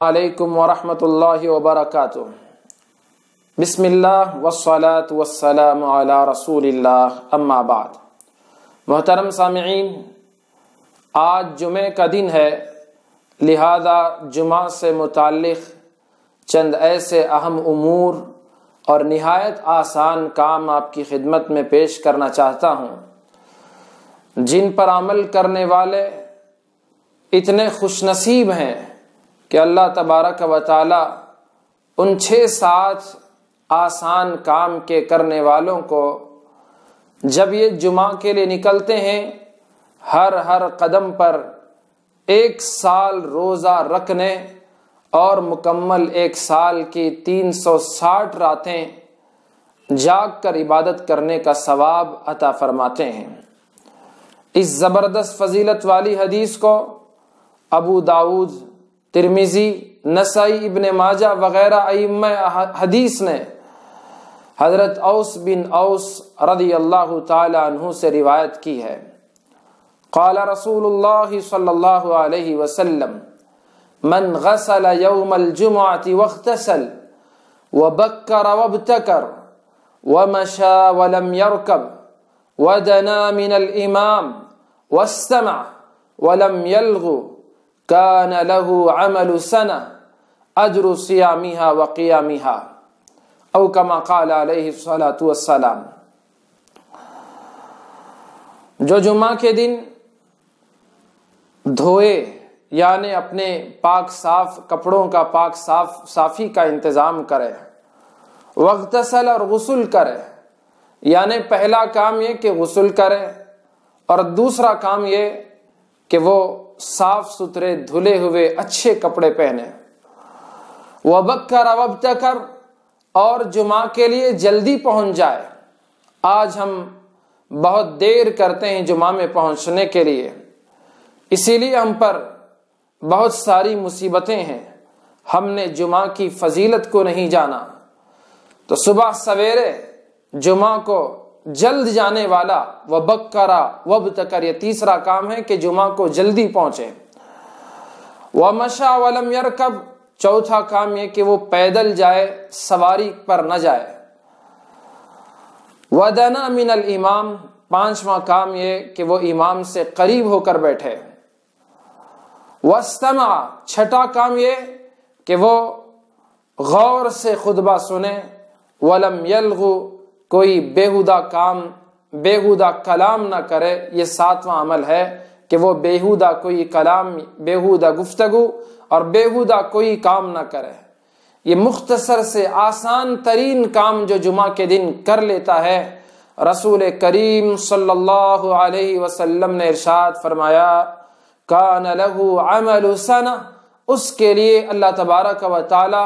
علیکم ورحمۃ اللہ وبرکاتہ۔ بسم اللہ والصلاة والسلام علی رسول اللہ، اما بعد۔ محترم سامعین، آج جمعے کا دن ہے، لہذا جمعہ سے متعلق چند ایسے اہم امور اور نہایت آسان کام آپ کی خدمت میں پیش کرنا چاہتا ہوں، جن پر عمل کرنے والے اتنے خوش نصیب ہیں کہ اللہ تبارک و تعالی ان 6-7 آسان کام کے کرنے والوں کو جب یہ جمعہ کے لیے نکلتے ہیں، ہر قدم پر 1 سال روزہ رکھنے اور مکمل 1 سال کی 360 راتیں جاگ کر عبادت کرنے کا ثواب عطا فرماتے ہیں۔ اس زبردست فضیلت والی حدیث کو ابو داؤد، ترمذی، نسائی، ابن ماجہ وغیرہ ائمہ حدیث نے حضرت اوس بن اوس رضی اللہ تعالی عنہ سے روایت کی ہے۔ قال رسول اللہ صلی اللہ علیہ وسلم: من غسل یوم الجمعۃ واغتسل وبکر وابتکر ومشى ولم يركب ودنا من الامام واستمع ولم يلغ كان له عمل سنة اجر صيامها وقيامها او كما قال عليه الصلاة والسلام۔ جو جمعہ کے دن دھوئے، یعنی اپنے پاک صاف کپڑوں کا پاک صافی کا انتظام کرے، واغتسل اور غسل کرے، یعنی پہلا کام یہ کہ غسل کرے اور دوسرا کام یہ کہ وہ صاف ستھرے دھلے ہوئے اچھے کپڑے پہنے، وبکر وابتکر، اور جمعہ کے لیے جلدی پہنچ جائے۔ آج ہم بہت دیر کرتے ہیں جمعہ میں پہنچنے کے لیے، اسی لیے ہم پر بہت ساری مصیبتیں ہیں۔ ہم نے جمعہ کی فضیلت کو نہیں جانا، تو صبح سویرے جمعہ کو جلد جانے والا وبکرا وابتکر، یہ تیسرا کام ہے کہ جمعہ کو جلدی پہنچے۔ ومشى ولم يركب، چوتھا کام یہ کہ وہ پیدل جائے، سواری پر نہ جائے۔ ودنا من الامام، پانچواں کام یہ کہ وہ امام سے قریب ہو کر بیٹھے۔ واستمع، چھٹا کام یہ کہ وہ غور سے خطبہ سنے۔ ولم یلغو، کوئی بیہودہ بیہودہ کلام نہ کرے، یہ 7واں عمل ہے کہ وہ بیہودہ کوئی کلام، بیہودہ گفتگو اور بیہودہ کوئی کام نہ کرے۔ یہ مختصر سے آسان ترین کام جو جمعہ کے دن کر لیتا ہے، رسول کریم صلی اللہ علیہ وسلم نے ارشاد فرمایا: کان لہ عمل سنہ، اس کے لیے اللہ تبارک و تعالی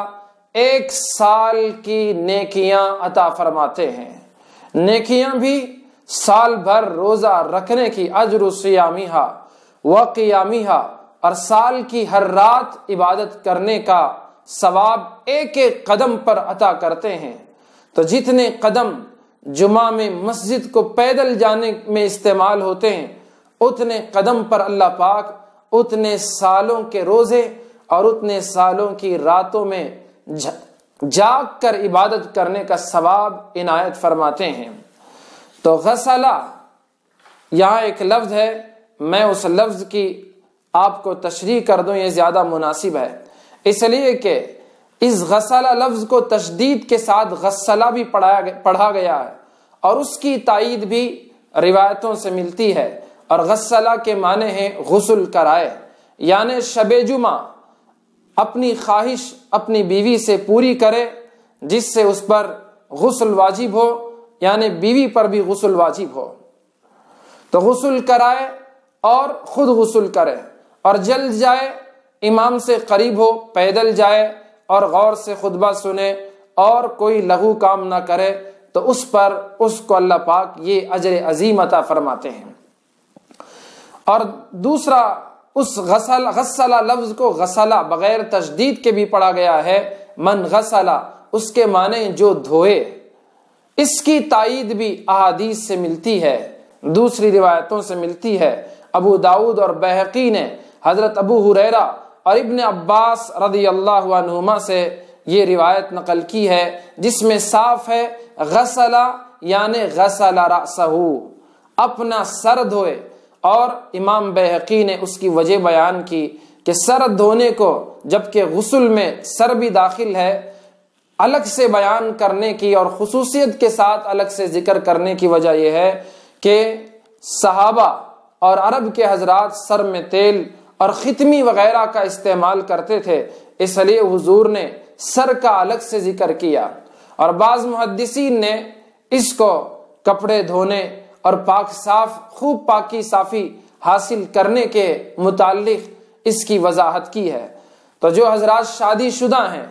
1 سال کی نیکیاں عطا فرماتے ہیں۔ نیکیاں بھی سال بھر روزہ رکھنے کی، اجر صیامھا وقیامھا، اور سال کی ہر رات عبادت کرنے کا ثواب ایک قدم پر عطا کرتے ہیں۔ تو جتنے قدم جمعہ میں مسجد کو پیدل جانے میں استعمال ہوتے ہیں، اتنے قدم پر اللہ پاک اتنے سالوں کے روزے اور اتنے سالوں کی راتوں میں جاگ کر عبادت کرنے کا ثواب عنایت فرماتے ہیں۔ تو غسلہ یہاں ایک لفظ ہے، میں اس لفظ کی آپ کو تشریح کر دوں، یہ زیادہ مناسب ہے، اس لیے کہ اس غسلہ لفظ کو تشدید کے ساتھ غسلہ بھی پڑھا گیا ہے، اور اس کی تائید بھی روایتوں سے ملتی ہے۔ اور غسلہ کے معنی ہیں غسل کرائے، یعنی شب جمعہ اپنی خواہش اپنی بیوی سے پوری کرے جس سے اس پر غسل واجب ہو، یعنی بیوی پر بھی غسل واجب ہو، تو غسل کرائے اور خود غسل کرے اور جلد جائے، امام سے قریب ہو، پیدل جائے اور غور سے خطبہ سنے اور کوئی لغو کام نہ کرے، تو اس پر اس کو اللہ پاک یہ اجر عظیم عطا فرماتے ہیں۔ اور دوسرا، اس غسلہ لفظ کو غسلہ بغیر تشدید کے بھی پڑھا گیا ہے، من غسلہ، اس کے معنی جو دھوئے۔ اس کی تائید بھی احادیث سے ملتی ہے، دوسری روایتوں سے ملتی ہے۔ ابو داؤد اور بہقی نے حضرت ابو ہریرہ اور ابن عباس رضی اللہ عنہما سے یہ روایت نقل کی ہے جس میں صاف ہے غسل یعنی غسل رأسہ، اپنا سر دھوئے۔ اور امام بیہقی نے اس کی وجہ بیان کی کہ سر دھونے کو جبکہ غسل میں سر بھی داخل ہے الگ سے بیان کرنے کی اور خصوصیت کے ساتھ الگ سے ذکر کرنے کی وجہ یہ ہے کہ صحابہ اور عرب کے حضرات سر میں تیل اور ختمی وغیرہ کا استعمال کرتے تھے، اس لیے حضور نے سر کا الگ سے ذکر کیا۔ اور بعض محدثین نے اس کو کپڑے دھونے اور پاک صاف خوب پاکی صافی حاصل کرنے کے متعلق اس کی وضاحت کی ہے۔ تو جو حضرات شادی شدہ ہیں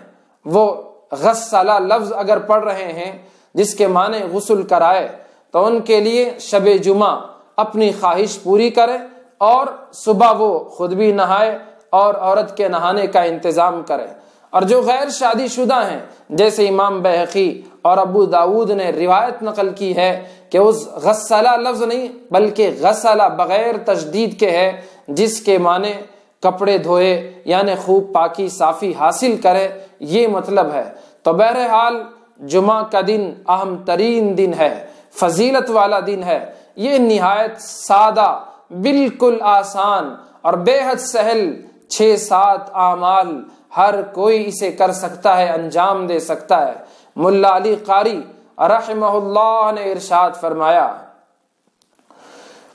وہ غسلہ لفظ اگر پڑھ رہے ہیں جس کے معنی غسل کرائے، تو ان کے لیے شب جمعہ اپنی خواہش پوری کرے اور صبح وہ خود بھی نہائے اور عورت کے نہانے کا انتظام کرے۔ اور جو غیر شادی شدہ ہیں جیسے امام بیہقی اور ابو داود نے روایت نقل کی ہے کہ اس غسلہ لفظ نہیں بلکہ غسلہ بغیر تشدید کے ہے جس کے معنی کپڑے دھوئے یعنی خوب پاکی صافی حاصل کرے، یہ مطلب ہے۔ تو بہرحال جمعہ کا دن اہم ترین دن ہے، فضیلت والا دن ہے، یہ نہایت سادہ، بالکل آسان اور بے حد سہل 6-7 اعمال ہر کوئی اسے کر سکتا ہے، انجام دے سکتا ہے۔ مولانا علی قاری رحمہ اللہ نے ارشاد فرمایا،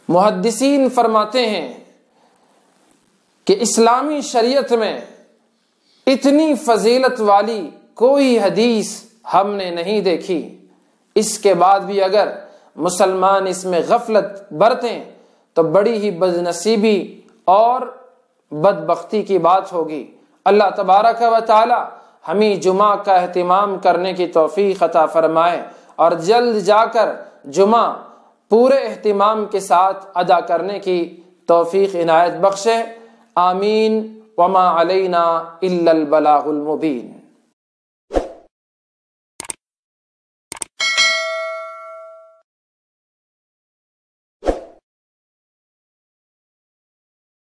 محدثین فرماتے ہیں کہ اسلامی شریعت میں اتنی فضیلت والی کوئی حدیث ہم نے نہیں دیکھی، اس کے بعد بھی اگر مسلمان اس میں غفلت برتیں تو بڑی ہی بدنصیبی اور بدبختی کی بات ہوگی۔ اللہ تبارک و تعالی ہمیں جمعہ کا اہتمام کرنے کی توفیق عطا فرمائے اور جلد جا کر جمعہ پورے اہتمام کے ساتھ ادا کرنے کی توفیق عنایت بخشے۔ آمین۔ وما علینا الا البلاغ المبین۔